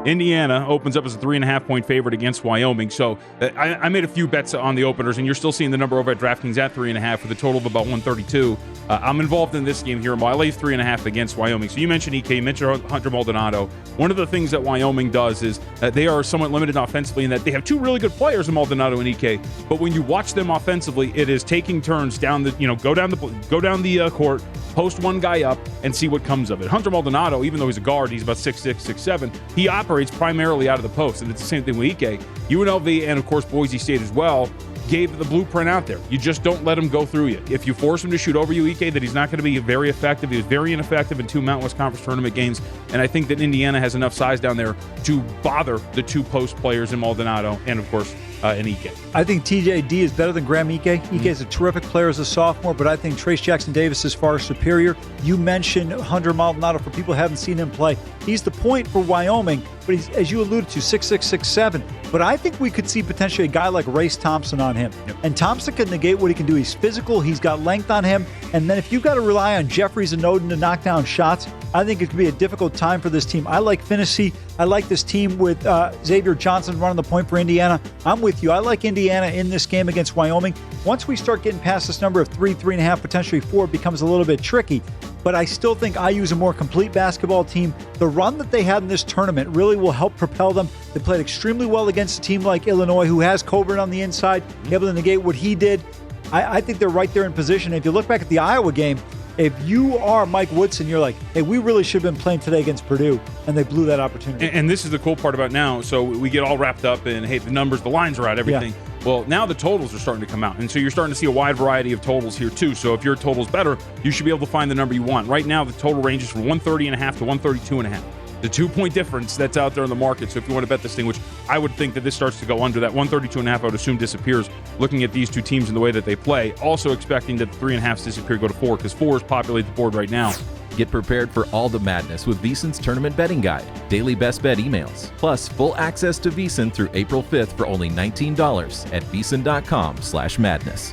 Indiana opens up as a 3.5-point favorite against Wyoming. So I made a few bets on the openers, and you're still seeing the number over at DraftKings at 3.5 with a total of about 132. I'm involved in this game here. I laid 3.5 against Wyoming. So you mentioned EK, you mentioned Hunter Maldonado. One of the things that Wyoming does is they are somewhat limited offensively in that they have two really good players in Maldonado and EK. But when you watch them offensively, it is taking turns down the, go down the court, post one guy up, and see what comes of it. Hunter Maldonado, even though he's a guard, he's about 6'6", 6'7", he operates primarily out of the post, and it's the same thing with EK. UNLV and, of course, Boise State as well gave the blueprint out there. You just don't let him go through you. If you force him to shoot over you, EK, that he's not going to be very effective. He was very ineffective in 2 Mountain West Conference tournament games, and I think that Indiana has enough size down there to bother the two post players in Maldonado and, of course, in EK. I think TJD is better than Graham Ike. Ike is a terrific player as a sophomore, but I think Trace Jackson-Davis is far superior. You mentioned Hunter Maldonado. For people who haven't seen him play, he's the point for Wyoming, but he's, as you alluded to, 6'6", 6'7". But I think we could see potentially a guy like Race Thompson on him. Yep. And Thompson can negate what he can do. He's physical. He's got length on him. And then if you've got to rely on Jeffries and Oden to knock down shots, I think it could be a difficult time for this team. I like Finney. I like this team with Xavier Johnson running the point for Indiana. I'm with you. I like Indiana in this game against Wyoming. Once we start getting past this number of 3, 3.5, potentially 4, it becomes a little bit tricky. But I still think IU is a more complete basketball team. The run that they had in this tournament really will help propel them. They played extremely well against a team like Illinois, who has Coburn on the inside, able to negate what he did. I think they're right there in position. If you look back at the Iowa game, if you are Mike Woodson, you're like, hey, we really should have been playing today against Purdue, and they blew that opportunity. And this is the cool part about now. So we get all wrapped up in, hey, the numbers, the lines are out, everything. Yeah. Well, now the totals are starting to come out, and so you're starting to see a wide variety of totals here, too. So if your total's better, you should be able to find the number you want. Right now, the total ranges from 130.5 to 132.5. The 2-point difference that's out there in the market. So if you want to bet this thing, which I would think that this starts to go under that 132.5, I would assume disappears, looking at these two teams and the way that they play. Also expecting that the 3.5s disappear, go to 4, because 4s populate the board right now. Get prepared for all the madness with VSiN's tournament betting guide, daily best bet emails, plus full access to VSiN through April 5th for only $19 at VSiN.com/madness.